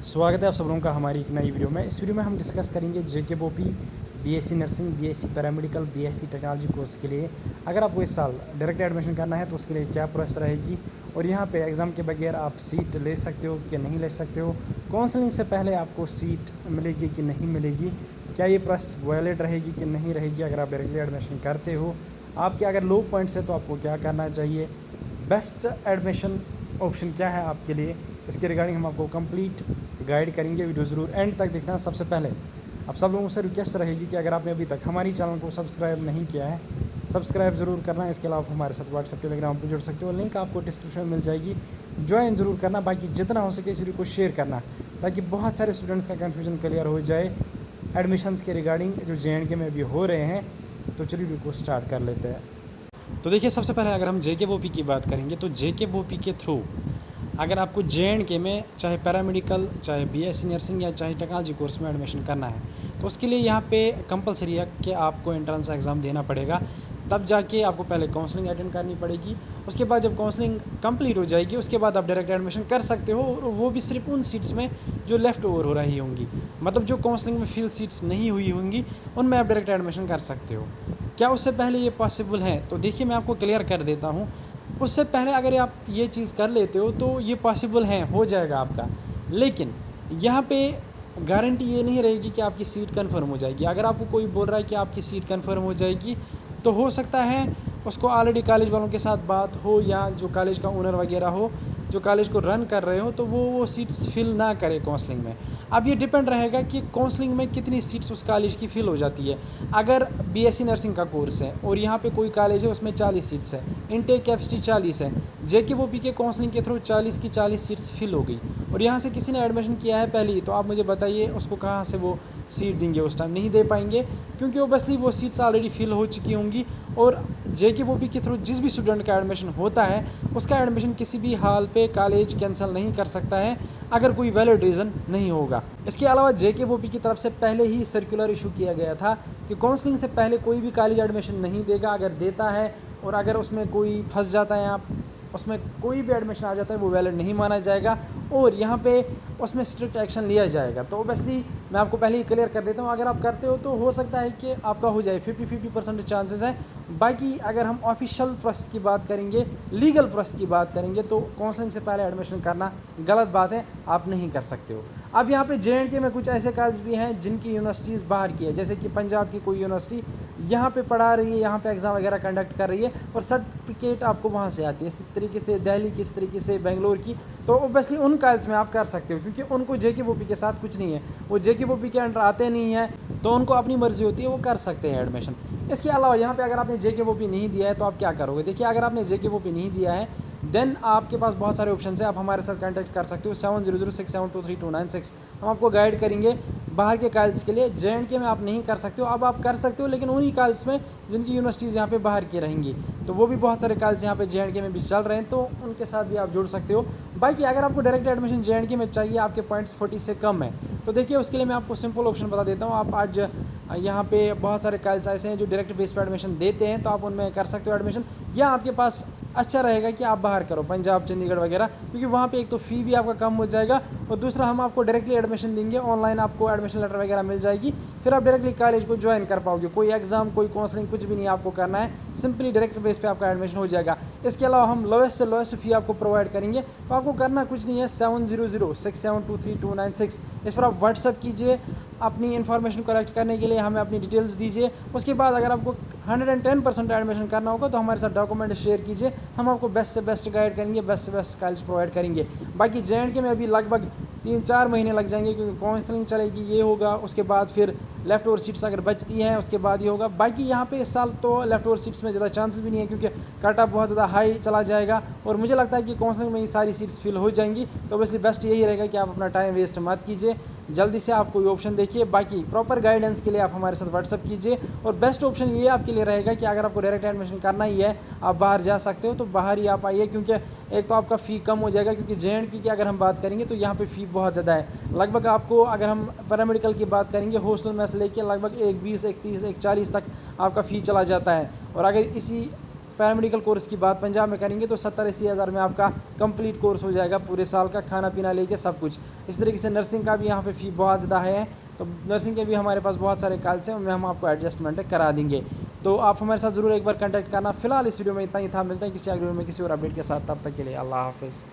स्वागत है आप सब लोगों का हमारी एक नई वीडियो में। इस वीडियो में हम डिस्कस करेंगे JKBOP BSc nursing, BSc paramedical, BSc technology course के लिए अगर आपको इस साल डायरेक्ट एडमिशन करना है तो उसके लिए क्या प्रोसेस रहेगी और यहाँ पे एग्ज़ाम के बगैर आप सीट ले सकते हो कि नहीं ले सकते हो, काउंसलिंग से पहले आपको सीट मिलेगी कि नहीं मिलेगी, क्या ये प्रोसेस वैलिड रहेगी कि नहीं रहेगी अगर आप डायरेक्टली एडमिशन करते हो, आपके अगर लो पॉइंट्स है तो आपको क्या करना चाहिए, बेस्ट एडमिशन ऑप्शन क्या है आपके लिए, इसके रिगार्डिंग हम आपको कंप्लीट गाइड करेंगे। वीडियो ज़रूर एंड तक देखना। सबसे पहले आप सब लोगों से रिक्वेस्ट रहेगी कि अगर आपने अभी तक हमारी चैनल को सब्सक्राइब नहीं किया है, सब्सक्राइब ज़रूर करना। इसके अलावा आप हमारे साथ व्हाट्सएप टेलीग्राम पर जुड़ सकते हो, लिंक आपको डिस्क्रिप्शन में मिल जाएगी, ज्वाइन ज़रूर करना। बाकी जितना हो सके इस वीडियो को शेयर करना ताकि बहुत सारे स्टूडेंट्स का कन्फ्यूजन क्लियर हो जाए एडमिशन्स के रिगार्डिंग जो JNK में भी हो रहे हैं। तो चलिए वीडियो को स्टार्ट कर लेते हैं। तो देखिए, सबसे पहले अगर हम JKBOP की बात करेंगे तो JKBOP के थ्रू अगर आपको JNK में चाहे पैरामेडिकल, चाहे BSc नर्सिंग या चाहे टेक्नोलॉजी कोर्स में एडमिशन करना है तो उसके लिए यहाँ पे कंपलसरी है कि आपको एंट्रेंस एग्ज़ाम देना पड़ेगा। तब जाके आपको पहले काउंसलिंग अटेंड करनी पड़ेगी। उसके बाद जब काउंसलिंग कंप्लीट हो जाएगी उसके बाद आप डायरेक्ट एडमिशन कर सकते हो, और वो भी सिर्फ उन सीट्स में जो लेफ़्ट ओवर हो रही होंगी, मतलब जो काउंसलिंग में फिल सीट्स नहीं हुई होंगी उनमें आप डायरेक्ट एडमिशन कर सकते हो। क्या उससे पहले ये पॉसिबल है? तो देखिए, मैं आपको क्लियर कर देता हूँ। उससे पहले अगर आप ये चीज़ कर लेते हो तो ये पॉसिबल है, हो जाएगा आपका, लेकिन यहाँ पे गारंटी ये नहीं रहेगी कि आपकी सीट कंफर्म हो जाएगी। अगर आपको कोई बोल रहा है कि आपकी सीट कंफर्म हो जाएगी तो हो सकता है उसको ऑलरेडी कॉलेज वालों के साथ बात हो, या जो कॉलेज का ओनर वगैरह हो, जो कॉलेज को रन कर रहे हो, तो वो सीट्स फिल ना करे काउंसलिंग में। अब ये डिपेंड रहेगा कि काउंसलिंग में कितनी सीट्स उस कॉलेज की फिल हो जाती है। अगर BSc नर्सिंग का कोर्स है और यहाँ पे कोई कॉलेज है उसमें 40 सीट्स है, इनटेक कैपेसिटी 40 है, JKBOP के काउंसलिंग के थ्रू 40 की 40 सीट्स फिल हो गई और यहाँ से किसी ने एडमिशन किया है पहले ही, तो आप मुझे बताइए उसको कहाँ से वो सीट देंगे? उस टाइम नहीं दे पाएंगे, क्योंकि ओबियसली वो सीट्स ऑलरेडी फिल हो चुकी होंगी। और JKBOP के थ्रू जिस भी स्टूडेंट का एडमिशन होता है उसका एडमिशन किसी भी हाल पे कॉलेज कैंसिल नहीं कर सकता है अगर कोई वैलिड रीज़न नहीं होगा। इसके अलावा JKBOP की तरफ से पहले ही सर्कुलर इशू किया गया था कि काउंसलिंग से पहले कोई भी कॉलेज एडमिशन नहीं देगा। अगर देता है और अगर उसमें कोई फंस जाता है, आप उसमें कोई भी एडमिशन आ जाता है, वो वैलिड नहीं माना जाएगा और यहाँ पे उसमें स्ट्रिक्ट एक्शन लिया जाएगा। तो ओबियसली मैं आपको पहले ही क्लियर कर देता हूँ, अगर आप करते हो तो हो सकता है कि आपका हो जाए, 50-50% चांसेस हैं। बाकी अगर हम ऑफिशियल प्रोसेस की बात करेंगे, लीगल प्रोसेस की बात करेंगे, तो काउंसलिंग से पहले एडमिशन करना गलत बात है, आप नहीं कर सकते हो। अब यहाँ पे JNK में कुछ ऐसे कॉलेज भी हैं जिनकी यूनिवर्सिटीज़ बाहर की है, जैसे कि पंजाब की कोई यूनिवर्सिटी यहाँ पे पढ़ा रही है, यहाँ पे एग्ज़ाम वगैरह कंडक्ट कर रही है और सर्टिफिकेट आपको वहाँ से आती है। इस तरीके से दिल्ली की, इस तरीके से बेंगलोर की, तो ओबियसली उन कॉलेज में आप कर सकते हो क्योंकि उनको JKBOP के साथ कुछ नहीं है, वो JKBOP के अंडर आते नहीं हैं, तो उनको अपनी मर्ज़ी होती है, वो कर सकते हैं एडमिशन। इसके अलावा यहाँ पे अगर आपने JKBOP नहीं दिया है तो आप क्या करोगे? देखिए, अगर आपने JKBOP नहीं दिया है देन आपके पास बहुत सारे ऑप्शन है, आप हमारे साथ कांटेक्ट कर सकते हो। 7006723296 हम आपको गाइड करेंगे बाहर के कॉलेज के लिए। JNK में आप नहीं कर सकते हो, अब आप कर सकते हो लेकिन उन्हीं कॉलेज में जिनकी यूनिवर्सिटीज़ यहाँ पे बाहर की रहेंगी, तो वो भी बहुत सारे कॉलेज यहाँ पे JNK में भी चल रहे हैं, तो उनके साथ भी आप जुड़ सकते हो। बाकी अगर आपको डायरेक्ट एडमिशन JNK में चाहिए, आपके पॉइंट्स 40 से कम है, तो देखिए उसके लिए मैं आपको सिंपल ऑप्शन बता देता हूँ। आप आज यहाँ पे बहुत सारे कॉलेज ऐसे हैं जो डायरेक्ट बेस पर एडमिशन देते हैं, तो आप उनमें कर सकते हो एडमिशन, या आपके पास अच्छा रहेगा कि आप बाहर करो, पंजाब, चंडीगढ़ वगैरह, क्योंकि वहाँ पे एक तो फ़ी भी आपका कम हो जाएगा और दूसरा हम आपको डायरेक्टली एडमिशन देंगे, ऑनलाइन आपको एडमिशन लेटर वगैरह मिल जाएगी, फिर आप डायरेक्टली कॉलेज को ज्वाइन कर पाओगे। कोई एग्ज़ाम, कोई काउंसलिंग कुछ भी नहीं आपको करना है, सिंपली डायरेक्ट बेस पे आपका एडमिशन हो जाएगा। इसके अलावा हम लोएस्ट से लोएस्ट फ़ी आपको प्रोवाइड करेंगे, तो आपको करना कुछ नहीं है। 7006723296 इस पर आप व्हाट्सअप कीजिए अपनी इन्फॉर्मेशन कलेक्ट करने के लिए, हमें अपनी डिटेल्स दीजिए। उसके बाद अगर आपको 110% एडमिशन करना होगा तो हमारे साथ डॉक्यूमेंट शेयर कीजिए, हम आपको बेस्ट से बेस्ट गाइड करेंगे, बेस्ट से बेस्ट कॉलेज प्रोवाइड करेंगे। बाकी JNK में अभी लगभग 3-4 महीने लग जाएंगे क्योंकि काउंसलिंग चलेगी, ये होगा, उसके बाद फिर लेफ़्ट ओवर सीट्स अगर बचती हैं उसके बाद ये होगा। बाकी यहाँ पे इस साल तो लेफ़्ट ओवर सीट्स में ज़्यादा चांसेस भी नहीं है क्योंकि कट ऑफ बहुत ज़्यादा हाई चला जाएगा और मुझे लगता है कि काउंसलिंग में ये सारी सीट्स फिल हो जाएंगी। तो ऑब्वियसली बेस्ट यही रहेगा कि आप अपना टाइम वेस्ट मत कीजिए, जल्दी से आप कोई ऑप्शन देखिए। बाकी प्रॉपर गाइडेंस के लिए आप हमारे साथ व्हाट्सअप कीजिए, और बेस्ट ऑप्शन ये आपके लिए रहेगा कि अगर आपको डायरेक्ट एडमिशन करना ही है, आप बाहर जा सकते हो तो बाहर ही आप आइए, क्योंकि एक तो आपका फ़ी कम हो जाएगा, क्योंकि JNK की अगर हम बात करेंगे तो यहाँ पे फ़ी बहुत ज़्यादा है। लगभग आपको अगर हम पैरामेडिकल की बात करेंगे, हॉस्टल में से लेके लगभग 1 20, 1 30, 1 40 तक आपका फ़ी चला जाता है, और अगर इसी पैरामेडिकल कोर्स की बात पंजाब में करेंगे तो 70-80 हज़ार में आपका कंप्लीट कोर्स हो जाएगा, पूरे साल का खाना पीना लेके सब कुछ। इस तरीके से नर्सिंग का भी यहाँ पे फ़ी बहुत ज़्यादा है, तो नर्सिंग के भी हमारे पास बहुत सारे कॉल्स हैं, उनमें हम आपको एडजस्टमेंट करा देंगे। तो आप हमारे साथ ज़रूर एक बार कॉन्टैक्ट करना। फिलहाल इस वीडियो में इतना ही था, मिलते हैं किसी अगले वीडियो में किसी और अपडेट के साथ, तब तक के लिए अल्लाह हाफ़िज़।